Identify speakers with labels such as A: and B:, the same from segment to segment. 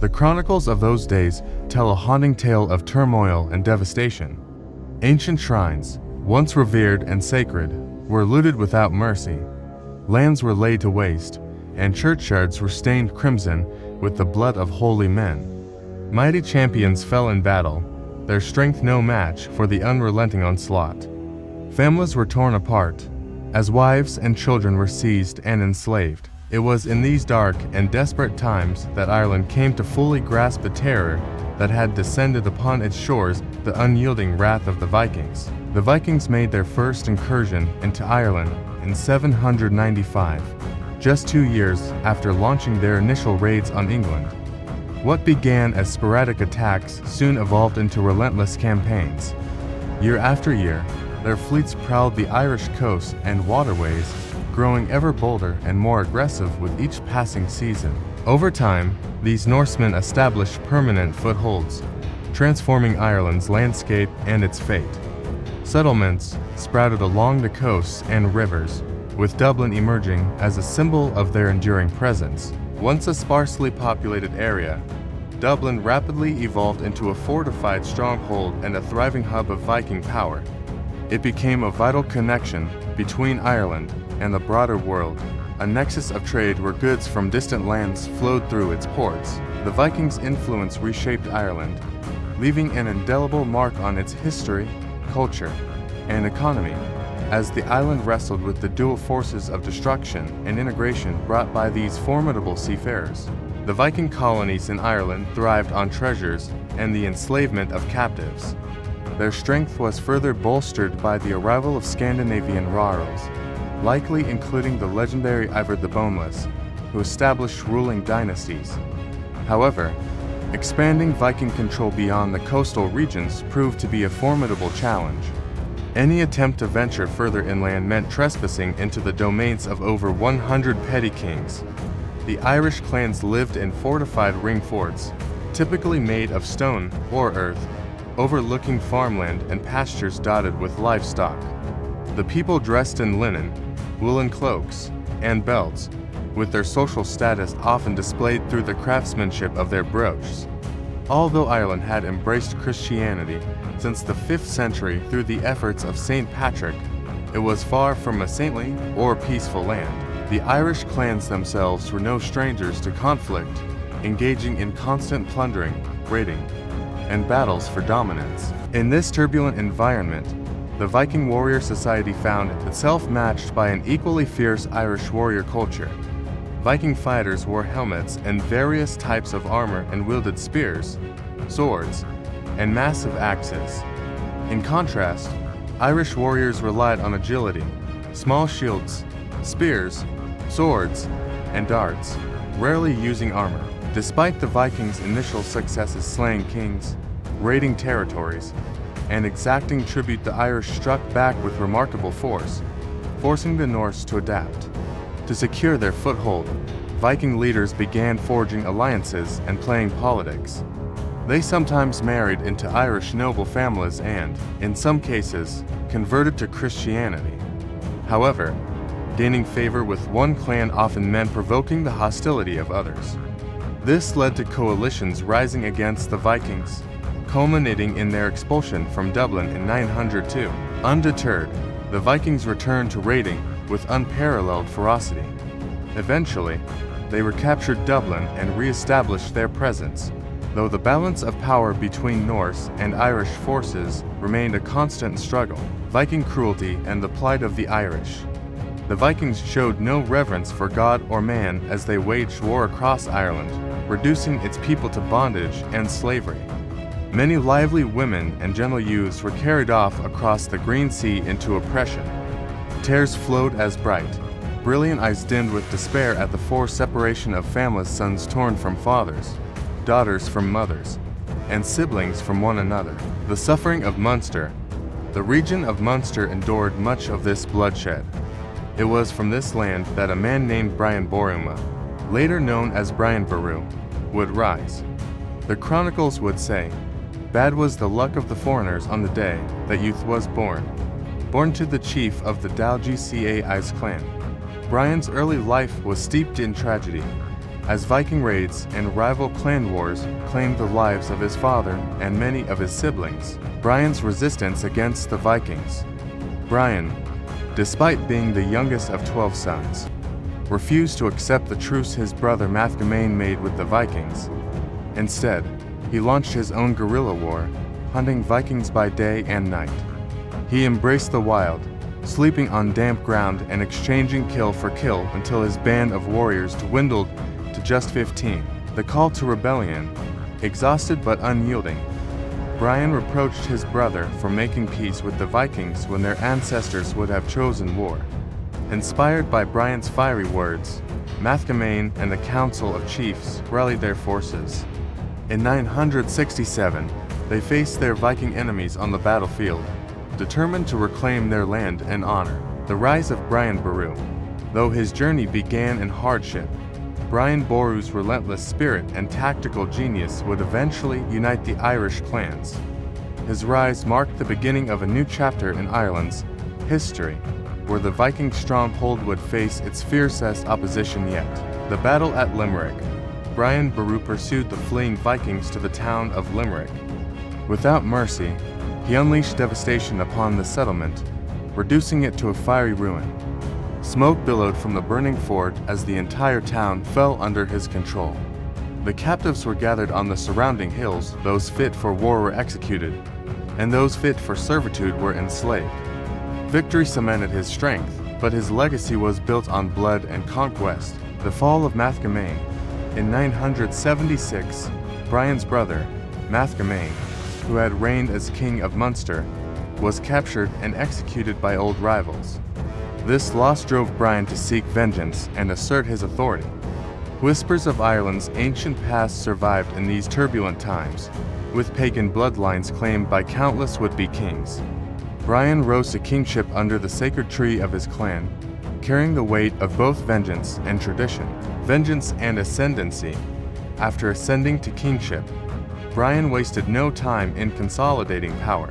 A: The chronicles of those days tell a haunting tale of turmoil and devastation. Ancient shrines, once revered and sacred, were looted without mercy. Lands were laid to waste, and churchyards were stained crimson with the blood of holy men. Mighty champions fell in battle, their strength no match for the unrelenting onslaught. Families were torn apart, as wives and children were seized and enslaved. It was in these dark and desperate times that Ireland came to fully grasp the terror that had descended upon its shores, the unyielding wrath of the Vikings. The Vikings made their first incursion into Ireland in 795, just 2 years after launching their initial raids on England. What began as sporadic attacks soon evolved into relentless campaigns. Year after year, their fleets prowled the Irish coast and waterways, growing ever bolder and more aggressive with each passing season. Over time, these Norsemen established permanent footholds, transforming Ireland's landscape and its fate. Settlements sprouted along the coasts and rivers, with Dublin emerging as a symbol of their enduring presence. Once a sparsely populated area, Dublin rapidly evolved into a fortified stronghold and a thriving hub of Viking power. It became a vital connection between Ireland and the broader world, a nexus of trade where goods from distant lands flowed through its ports. The Vikings' influence reshaped Ireland, leaving an indelible mark on its history, culture, and economy, as the island wrestled with the dual forces of destruction and integration brought by these formidable seafarers. The Viking colonies in Ireland thrived on treasures and the enslavement of captives. Their strength was further bolstered by the arrival of Scandinavian rurals, likely including the legendary Ivar the Boneless, who established ruling dynasties. However, expanding Viking control beyond the coastal regions proved to be a formidable challenge. Any attempt to venture further inland meant trespassing into the domains of over 100 petty kings. The Irish clans lived in fortified ring forts, typically made of stone or earth, overlooking farmland and pastures dotted with livestock. The people dressed in linen, woolen cloaks, and belts, with their social status often displayed through the craftsmanship of their brooches. Although Ireland had embraced Christianity since the 5th century through the efforts of St. Patrick, it was far from a saintly or peaceful land. The Irish clans themselves were no strangers to conflict, engaging in constant plundering, raiding, and battles for dominance. In this turbulent environment, the Viking warrior society found itself matched by an equally fierce Irish warrior culture. Viking fighters wore helmets and various types of armor and wielded spears, swords, and massive axes. In contrast, Irish warriors relied on agility, small shields, spears, swords, and darts, rarely using armor. Despite the Vikings' initial successes slaying kings, raiding territories, and exacting tribute, the Irish struck back with remarkable force, forcing the Norse to adapt. To secure their foothold, Viking leaders began forging alliances and playing politics. They sometimes married into Irish noble families and, in some cases, converted to Christianity. However, gaining favor with one clan often meant provoking the hostility of others. This led to coalitions rising against the Vikings, culminating in their expulsion from Dublin in 902. Undeterred, the Vikings returned to raiding with unparalleled ferocity. Eventually, they recaptured Dublin and re-established their presence, though the balance of power between Norse and Irish forces remained a constant struggle. Viking cruelty and the plight of the Irish. The Vikings showed no reverence for God or man as they waged war across Ireland, reducing its people to bondage and slavery. Many lively women and gentle youths were carried off across the Green Sea into oppression. Tears flowed as bright, brilliant eyes dimmed with despair at the forced separation of families, sons torn from fathers, daughters from mothers, and siblings from one another. The suffering of Munster. The region of Munster endured much of this bloodshed. It was from this land that a man named Brian Boruma, later known as Brian Boru, would rise. The chronicles would say, "Bad was the luck of the foreigners on the day that youth was born to the chief of the Dalgais clan." Brian's early life was steeped in tragedy. as Viking raids and rival clan wars claimed the lives of his father and many of his siblings. Brian's resistance against the Vikings. Brian, despite being the youngest of 12 sons, refused to accept the truce his brother Mathgamain made with the Vikings. Instead, he launched his own guerrilla war, hunting Vikings by day and night. He embraced the wild, sleeping on damp ground and exchanging kill for kill until his band of warriors dwindled to just 15. The call to rebellion. Exhausted but unyielding, Brian reproached his brother for making peace with the Vikings when their ancestors would have chosen war. Inspired by Brian's fiery words, Mathgamain and the Council of Chiefs rallied their forces. In 967, they faced their Viking enemies on the battlefield, determined to reclaim their land and honor. The rise of Brian Boru. Though his journey began in hardship, Brian Boru's relentless spirit and tactical genius would eventually unite the Irish clans. His rise marked the beginning of a new chapter in Ireland's history, where the Viking stronghold would face its fiercest opposition yet. The battle at Limerick. Brian Boru pursued the fleeing Vikings to the town of Limerick. Without mercy, he unleashed devastation upon the settlement, reducing it to a fiery ruin. Smoke billowed from the burning fort as the entire town fell under his control. The captives were gathered on the surrounding hills, those fit for war were executed, and those fit for servitude were enslaved. Victory cemented his strength, but his legacy was built on blood and conquest. The fall of Mathgamain. In 976, Brian's brother, Mathgamain, who had reigned as king of Munster, was captured and executed by old rivals. This loss drove Brian to seek vengeance and assert his authority. Whispers of Ireland's ancient past survived in these turbulent times, with pagan bloodlines claimed by countless would-be kings. Brian rose to kingship under the sacred tree of his clan, carrying the weight of both vengeance and tradition. Vengeance and ascendancy. After ascending to kingship, Brian wasted no time in consolidating power.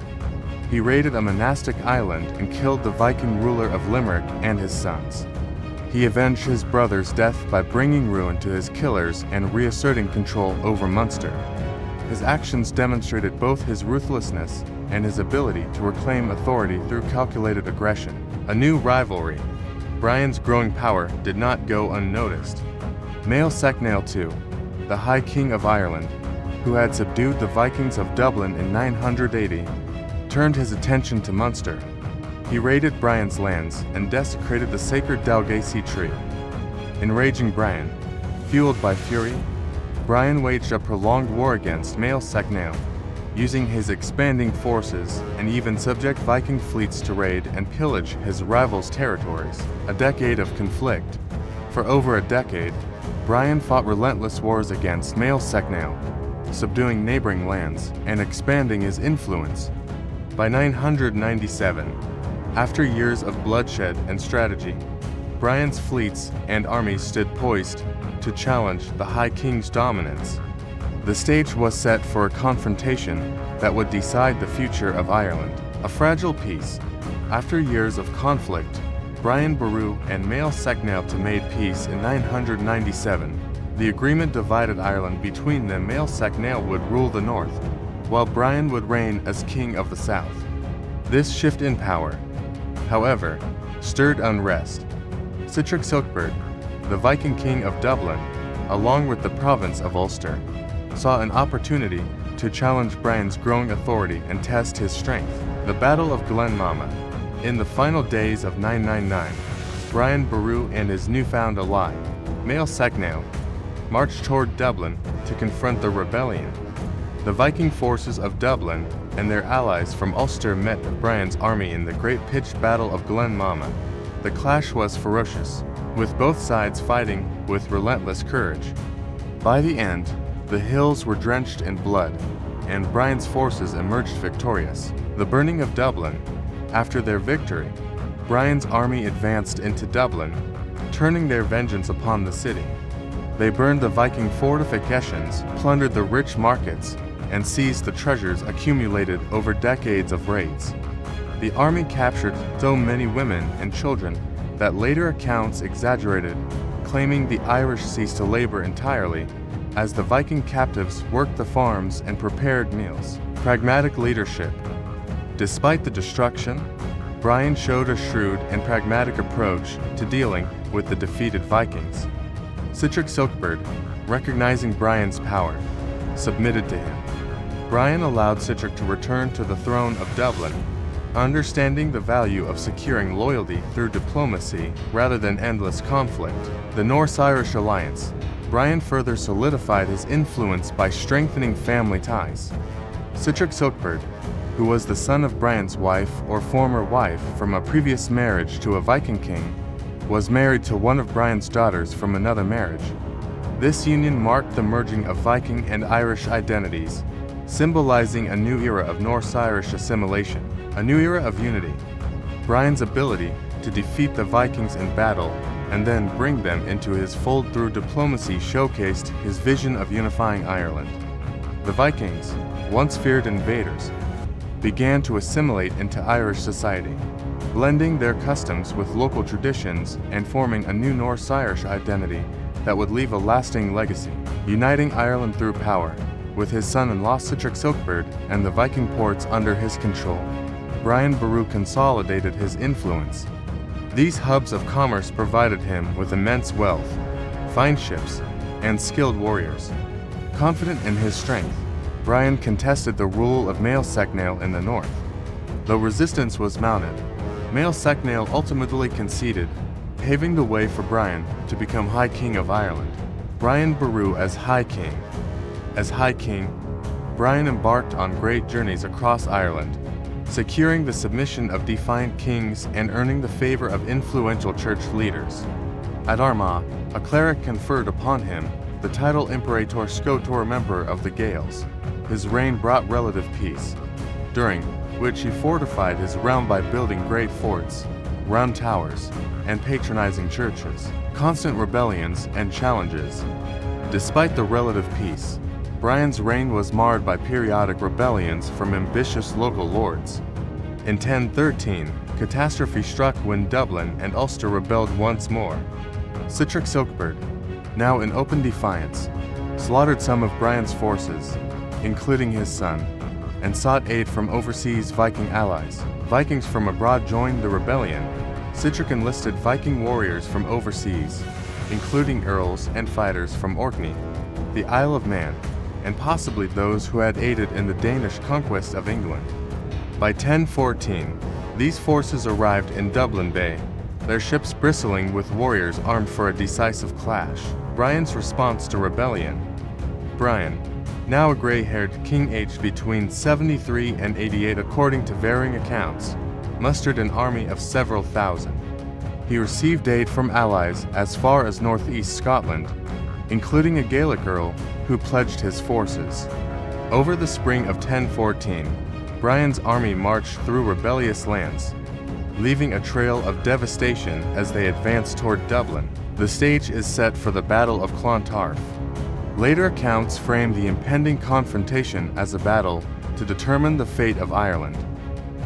A: He raided a monastic island and killed the Viking ruler of Limerick and his sons. He avenged his brother's death by bringing ruin to his killers and reasserting control over Munster. His actions demonstrated both his ruthlessness and his ability to reclaim authority through calculated aggression. A new rivalry. Brian's growing power did not go unnoticed. Mael Secnail II, the High King of Ireland, who had subdued the Vikings of Dublin in 980, turned his attention to Munster. He raided Brian's lands and desecrated the sacred Dalgacey tree. Enraging Brian, fueled by fury, Brian waged a prolonged war against Mael Secnail, using his expanding forces and even subject Viking fleets to raid and pillage his rivals' territories. A decade of conflict. For over a decade, Brian fought relentless wars against Mael Secnail, subduing neighboring lands and expanding his influence. By 997, after years of bloodshed and strategy, Brian's fleets and armies stood poised to challenge the High King's dominance. The stage was set for a confrontation that would decide the future of Ireland. A fragile peace. After years of conflict, Brian Boru and Mael Secnail made peace in 997. The agreement divided Ireland between them. Mael Secnail would rule the north, while Brian would reign as king of the south. This shift in power, however, stirred unrest. Sitric Silkbird, the Viking king of Dublin, along with the province of Ulster, saw an opportunity to challenge Brian's growing authority and test his strength. The Battle of Glenmama. In the final days of 999, Brian Boru and his newfound ally, Mael Secnail, marched toward Dublin to confront the rebellion. The Viking forces of Dublin and their allies from Ulster met Brian's army in the Great Pitched Battle of Glenmama. The clash was ferocious, with both sides fighting with relentless courage. By the end, the hills were drenched in blood, and Brian's forces emerged victorious. The burning of Dublin. After their victory, Brian's army advanced into Dublin, turning their vengeance upon the city. They burned the Viking fortifications, plundered the rich markets, and seized the treasures accumulated over decades of raids. The army captured so many women and children that later accounts exaggerated, claiming the Irish ceased to labor entirely, as the Viking captives worked the farms and prepared meals. Pragmatic leadership. Despite the destruction, Brian showed a shrewd and pragmatic approach to dealing with the defeated Vikings. Sihtric Silkbeard, recognizing Brian's power, submitted to him. Brian allowed Sihtric to return to the throne of Dublin, understanding the value of securing loyalty through diplomacy rather than endless conflict. The Norse-Irish alliance. Brian further solidified his influence by strengthening family ties. Sihtric Silkbeard, who was the son of Brian's wife or former wife from a previous marriage to a Viking king, was married to one of Brian's daughters from another marriage. This union marked the merging of Viking and Irish identities, symbolizing a new era of Norse-Irish assimilation, a new era of unity. Brian's ability to defeat the Vikings in battle and then bring them into his fold through diplomacy showcased his vision of unifying Ireland. The Vikings, once feared invaders, began to assimilate into Irish society, blending their customs with local traditions and forming a new Norse-Irish identity that would leave a lasting legacy, uniting Ireland through power. With his son-in-law Sihtric Silkbeard and the Viking ports under his control, Brian Boru consolidated his influence. These hubs of commerce provided him with immense wealth, fine ships, and skilled warriors. Confident in his strength, Brian contested the rule of Mael Secnail in the north. Though resistance was mounted, Mael Secnail ultimately conceded, paving the way for Brian to become High King of Ireland. Brian Boru as High King. As High King, Brian embarked on great journeys across Ireland, securing the submission of defiant kings and earning the favor of influential church leaders. At Armagh, a cleric conferred upon him the title Imperator Scotor, member of the Gaels. His reign brought relative peace, during which he fortified his realm by building great forts, round towers, and patronizing churches. Constant rebellions and challenges. Despite the relative peace, Brian's reign was marred by periodic rebellions from ambitious local lords. In 1013, catastrophe struck when Dublin and Ulster rebelled once more. Sihtric Silkbeard, now in open defiance, slaughtered some of Brian's forces, including his son, and sought aid from overseas Viking allies. Vikings from abroad joined the rebellion. Sihtric enlisted Viking warriors from overseas, including earls and fighters from Orkney, the Isle of Man, and possibly those who had aided in the Danish conquest of England. By 1014, these forces arrived in Dublin Bay, their ships bristling with warriors armed for a decisive clash. Brian's response to rebellion. Brian, now a gray-haired king aged between 73 and 88 according to varying accounts, mustered an army of several thousand. He received aid from allies as far as northeast Scotland, including a Gaelic earl who pledged his forces. Over the spring of 1014, Brian's army marched through rebellious lands, leaving a trail of devastation as they advanced toward Dublin. The stage is set for the Battle of Clontarf. Later accounts frame the impending confrontation as a battle to determine the fate of Ireland.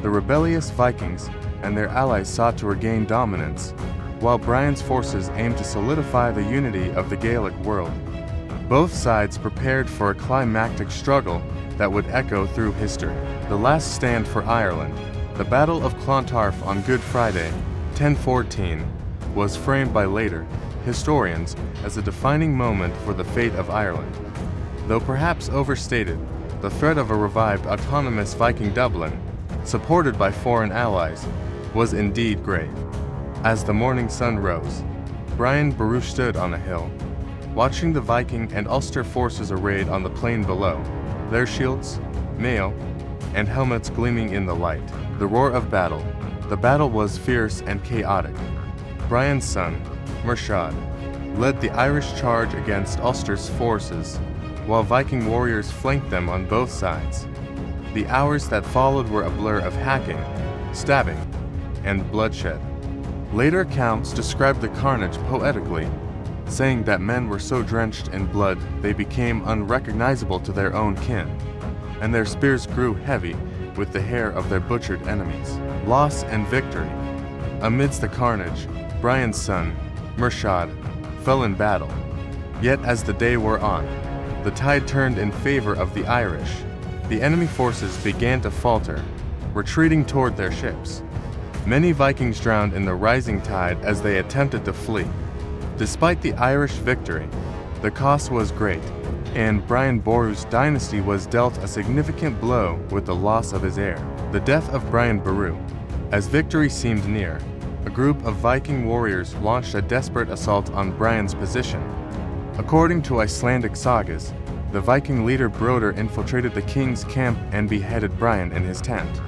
A: The rebellious Vikings and their allies sought to regain dominance, while Brian's forces aimed to solidify the unity of the Gaelic world. Both sides prepared for a climactic struggle that would echo through history. The last stand for Ireland, the Battle of Clontarf on Good Friday, 1014, was framed by later historians as a defining moment for the fate of Ireland. Though perhaps overstated, the threat of a revived autonomous Viking Dublin, supported by foreign allies, was indeed grave. As the morning sun rose, Brian Boru stood on a hill, watching the Viking and Ulster forces arrayed on the plain below, their shields, mail, and helmets gleaming in the light. The roar of battle. The battle was fierce and chaotic. Brian's son, Murshad, led the Irish charge against Ulster's forces, while Viking warriors flanked them on both sides. The hours that followed were a blur of hacking, stabbing, and bloodshed. Later accounts described the carnage poetically, saying that men were so drenched in blood they became unrecognizable to their own kin, and their spears grew heavy with the hair of their butchered enemies. Loss and victory. Amidst the carnage, Brian's son, Murshad, fell in battle. Yet as the day wore on, the tide turned in favor of the Irish. The enemy forces began to falter, retreating toward their ships. Many Vikings drowned in the rising tide as they attempted to flee. Despite the Irish victory, the cost was great, and Brian Boru's dynasty was dealt a significant blow with the loss of his heir, the death of Brian Boru. As victory seemed near, a group of Viking warriors launched a desperate assault on Brian's position. According to Icelandic sagas, the Viking leader Broder infiltrated the king's camp and beheaded Brian in his tent.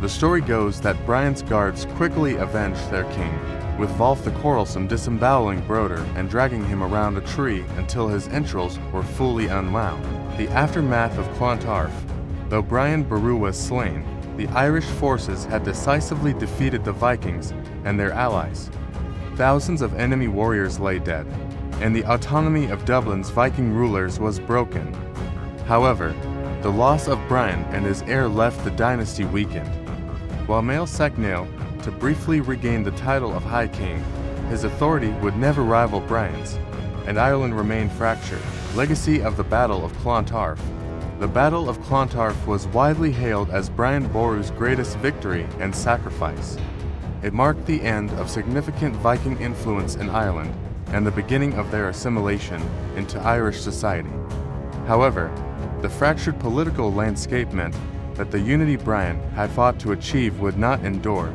A: The story goes that Brian's guards quickly avenged their king, with Volf the Quarrelsome disemboweling Broder and dragging him around a tree until his entrails were fully unwound. The aftermath of Clontarf. Though Brian Boru was slain, the Irish forces had decisively defeated the Vikings and their allies. Thousands of enemy warriors lay dead, and the autonomy of Dublin's Viking rulers was broken. However, the loss of Brian and his heir left the dynasty weakened. While Mael Secnail to briefly regain the title of High King, his authority would never rival Brian's, and Ireland remained fractured. Legacy of the Battle of Clontarf. The Battle of Clontarf was widely hailed as Brian Boru's greatest victory and sacrifice. It marked the end of significant Viking influence in Ireland and the beginning of their assimilation into Irish society. However, the fractured political landscape meant that the unity Brian had fought to achieve would not endure,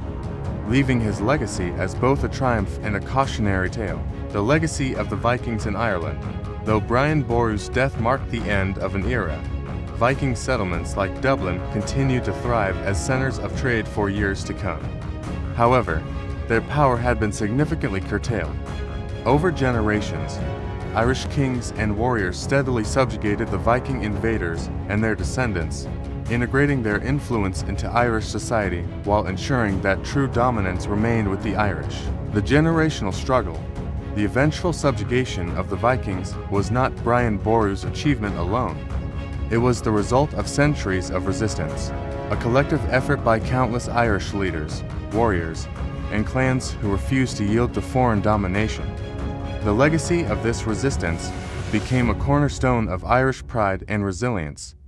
A: leaving his legacy as both a triumph and a cautionary tale. The legacy of the Vikings in Ireland. Though Brian Boru's death marked the end of an era, Viking settlements like Dublin continued to thrive as centers of trade for years to come. However, their power had been significantly curtailed. Over generations, Irish kings and warriors steadily subjugated the Viking invaders and their descendants, integrating their influence into Irish society while ensuring that true dominance remained with the Irish. The generational struggle. The eventual subjugation of the Vikings was not Brian Boru's achievement alone. It was the result of centuries of resistance, a collective effort by countless Irish leaders, warriors, and clans who refused to yield to foreign domination. The legacy of this resistance became a cornerstone of Irish pride and resilience,